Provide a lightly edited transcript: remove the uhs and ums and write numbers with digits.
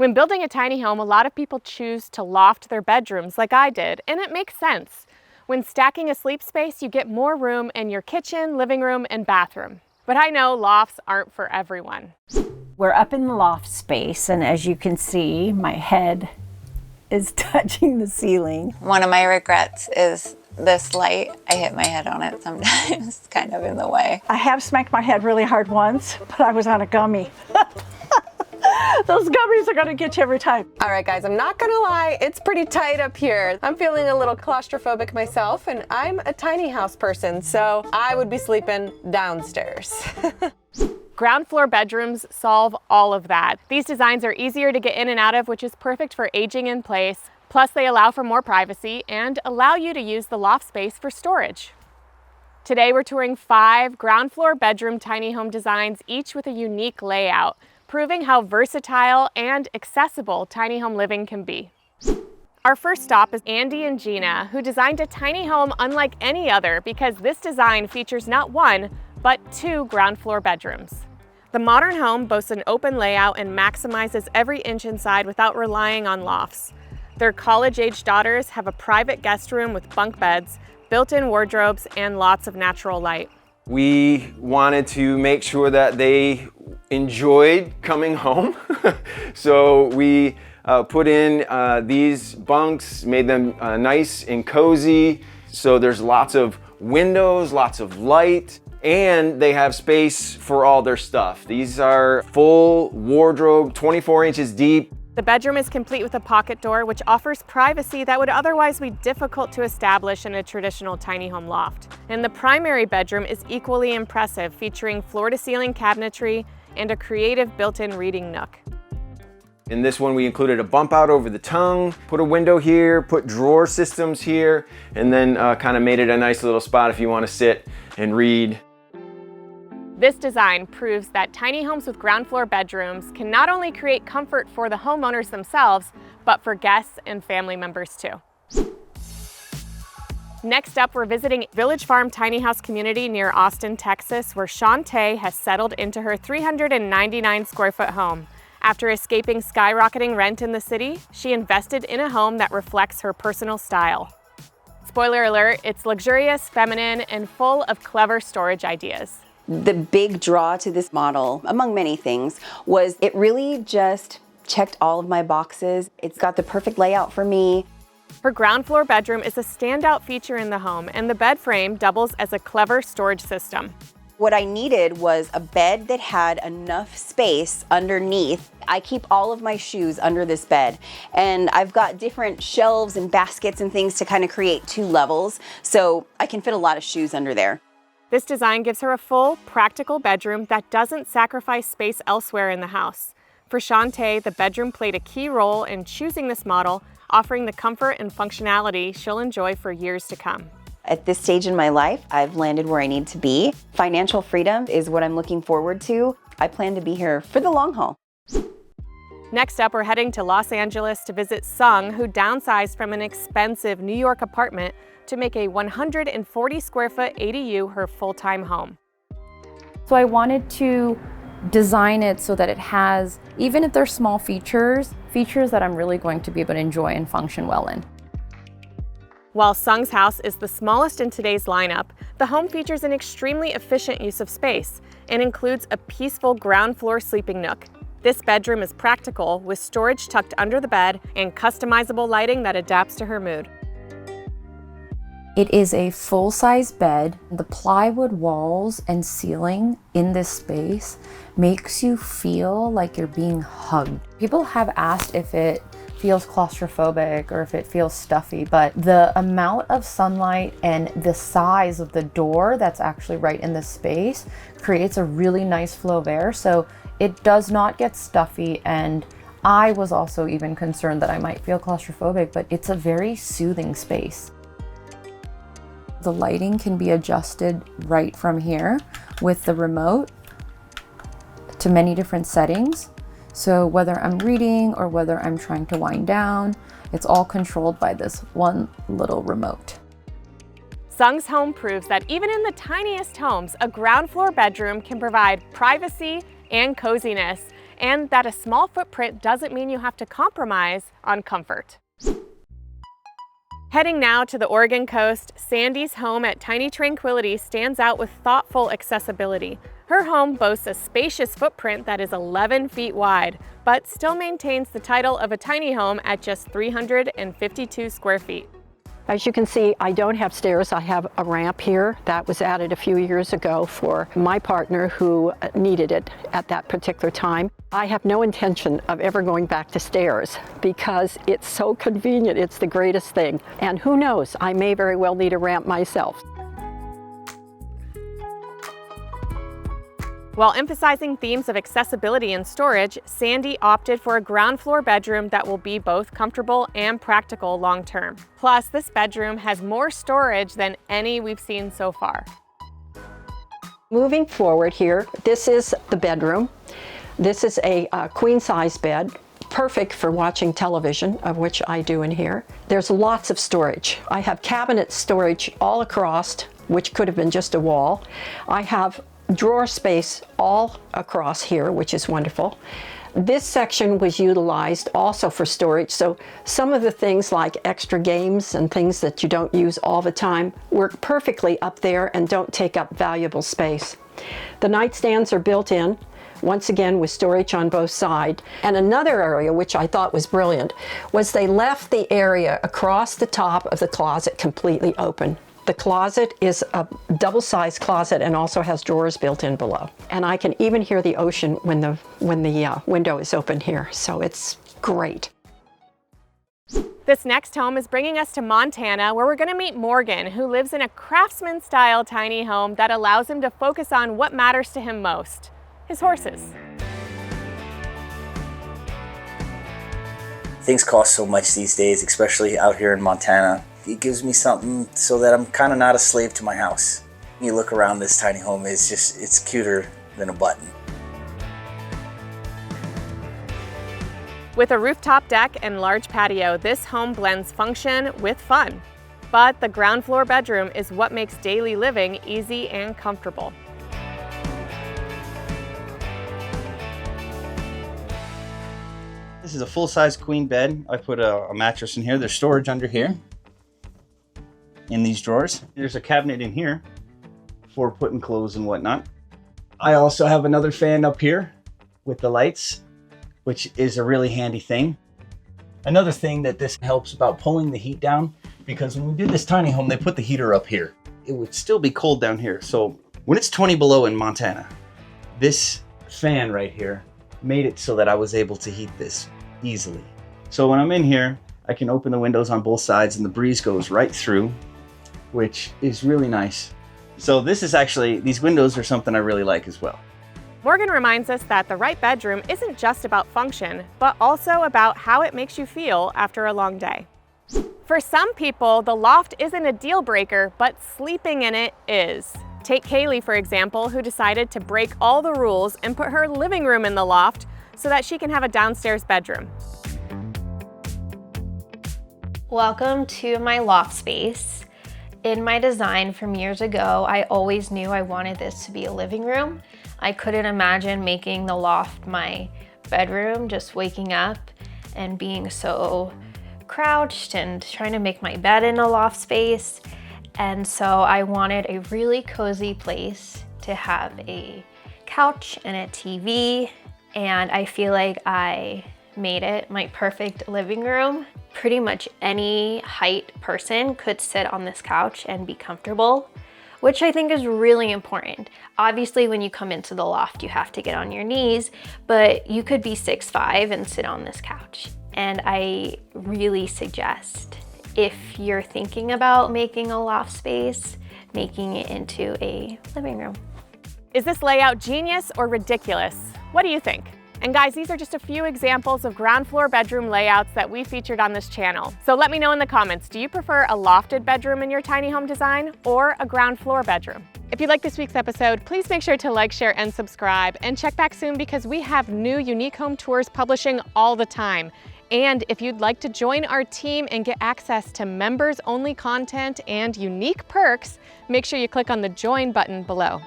When building a tiny home, a lot of people choose to loft their bedrooms like I did, and it makes sense. When stacking a sleep space, you get more room in your kitchen, living room, and bathroom. But I know lofts aren't for everyone. We're up in the loft space, and as you can see, my head is touching the ceiling. One of my regrets is this light. I hit my head on it sometimes, kind of in the way. I have smacked my head really hard once, but I was on a gummy. Those gummies are gonna get you every time. All right, guys, I'm not gonna lie, it's pretty tight up here. I'm feeling a little claustrophobic myself, and I'm a tiny house person, so I would be sleeping downstairs. Ground floor bedrooms solve all of that. These designs are easier to get in and out of, which is perfect for aging in place. Plus, they allow for more privacy and allow you to use the loft space for storage. Today, we're touring 5 ground floor bedroom tiny home designs, each with a unique layout, proving how versatile and accessible tiny home living can be. Our first stop is Andy and Gina, who designed a tiny home unlike any other because this design features not 1, but 2 ground floor bedrooms. The modern home boasts an open layout and maximizes every inch inside without relying on lofts. Their college-age daughters have a private guest room with bunk beds, built-in wardrobes, and lots of natural light. We wanted to make sure that they enjoyed coming home. So we put in these bunks, made them nice and cozy. So there's lots of windows, lots of light, and they have space for all their stuff. These are full wardrobe, 24 inches deep. The bedroom is complete with a pocket door, which offers privacy that would otherwise be difficult to establish in a traditional tiny home loft. And the primary bedroom is equally impressive, featuring floor-to-ceiling cabinetry and a creative built-in reading nook. In this one, we included a bump out over the tongue, put a window here, put drawer systems here, and then kind of made it a nice little spot if you want to sit and read. This design proves that tiny homes with ground floor bedrooms can not only create comfort for the homeowners themselves, but for guests and family members too. Next up, we're visiting Village Farm Tiny House Community near Austin, Texas, where Shantae has settled into her 399 square foot home. After escaping skyrocketing rent in the city, she invested in a home that reflects her personal style. Spoiler alert, it's luxurious, feminine, and full of clever storage ideas. The big draw to this model, among many things, was it really just checked all of my boxes. It's got the perfect layout for me. Her ground floor bedroom is a standout feature in the home, and the bed frame doubles as a clever storage system. What I needed was a bed that had enough space underneath. I keep all of my shoes under this bed, and I've got different shelves and baskets and things to kind of create 2 levels, so I can fit a lot of shoes under there. This design gives her a full, practical bedroom that doesn't sacrifice space elsewhere in the house. For Shantae, the bedroom played a key role in choosing this model, offering the comfort and functionality she'll enjoy for years to come. At this stage in my life, I've landed where I need to be. Financial freedom is what I'm looking forward to. I plan to be here for the long haul. Next up, we're heading to Los Angeles to visit Sung, who downsized from an expensive New York apartment to make a 140 square foot ADU her full-time home. So I wanted to design it so that it has, even if they're small features that I'm really going to be able to enjoy and function well in. While Sung's house is the smallest in today's lineup, the home features an extremely efficient use of space and includes a peaceful ground floor sleeping nook. This bedroom is practical, with storage tucked under the bed and customizable lighting that adapts to her mood. It is a full-size bed. The plywood walls and ceiling in this space makes you feel like you're being hugged. People have asked if it feels claustrophobic or if it feels stuffy, but the amount of sunlight and the size of the door that's actually right in this space creates a really nice flow of air, so it does not get stuffy. And I was also even concerned that I might feel claustrophobic, but it's a very soothing space. The lighting can be adjusted right from here with the remote to many different settings. So whether I'm reading or whether I'm trying to wind down, it's all controlled by this one little remote. Sung's home proves that even in the tiniest homes, a ground floor bedroom can provide privacy and coziness. and that a small footprint doesn't mean you have to compromise on comfort. Heading now to the Oregon coast, Sandy's home at Tiny Tranquility stands out with thoughtful accessibility. Her home boasts a spacious footprint that is 11 feet wide, but still maintains the title of a tiny home at just 352 square feet. As you can see, I don't have stairs. I have a ramp here that was added a few years ago for my partner who needed it at that particular time. I have no intention of ever going back to stairs because it's so convenient. It's the greatest thing. And who knows, I may very well need a ramp myself. While emphasizing themes of accessibility and storage, Sandy opted for a ground floor bedroom that will be both comfortable and practical long term. Plus, this bedroom has more storage than any we've seen so far. Moving forward here, this is the bedroom. This is a queen size bed, perfect for watching television, of which I do in here. There's lots of storage. I have cabinet storage all across, which could have been just a wall. I have drawer space all across here, which is wonderful. This section was utilized also for storage, so some of the things like extra games and things that you don't use all the time work perfectly up there and don't take up valuable space. The nightstands are built in, once again with storage on both sides. And another area which I thought was brilliant was they left the area across the top of the closet completely open. The closet is a double-sized closet and also has drawers built in below. And I can even hear the ocean when the window is open here, so it's great. This next home is bringing us to Montana, where we're going to meet Morgan, who lives in a craftsman-style tiny home that allows him to focus on what matters to him most, his horses. Things cost so much these days, especially out here in Montana. It gives me something so that I'm kind of not a slave to my house. You look around this tiny home, it's cuter than a button. With a rooftop deck and large patio, this home blends function with fun. But the ground floor bedroom is what makes daily living easy and comfortable. This is a full-size queen bed. I put a mattress in here. There's storage under here in these drawers. There's a cabinet in here for putting clothes and whatnot. I also have another fan up here with the lights, which is a really handy thing. Another thing that this helps about pulling the heat down, because when we did this tiny home, they put the heater up here. It would still be cold down here. So when it's 20 below in Montana, this fan right here made it so that I was able to heat this easily. So when I'm in here, I can open the windows on both sides and the breeze goes right through, which is really nice. So this is actually, these windows are something I really like as well. Morgan reminds us that the right bedroom isn't just about function, but also about how it makes you feel after a long day. For some people, the loft isn't a deal breaker, but sleeping in it is. Take Kaylee, for example, who decided to break all the rules and put her living room in the loft so that she can have a downstairs bedroom. Welcome to my loft space. In my design from years ago, I always knew I wanted this to be a living room. I couldn't imagine making the loft my bedroom, just waking up and being so crouched and trying to make my bed in a loft space. And so I wanted a really cozy place to have a couch and a TV, and I feel like I made it my perfect living room. Pretty much any height person could sit on this couch and be comfortable, which I think is really important. Obviously, when you come into the loft, you have to get on your knees, but you could be 6'5" and sit on this couch. And I really suggest, if you're thinking about making a loft space, making it into a living room. Is this layout genius or ridiculous? What do you think? And guys, these are just a few examples of ground floor bedroom layouts that we featured on this channel. So let me know in the comments, do you prefer a lofted bedroom in your tiny home design or a ground floor bedroom? If you like this week's episode, please make sure to like, share, and subscribe. And check back soon because we have new unique home tours publishing all the time. And if you'd like to join our team and get access to members-only content and unique perks, make sure you click on the join button below.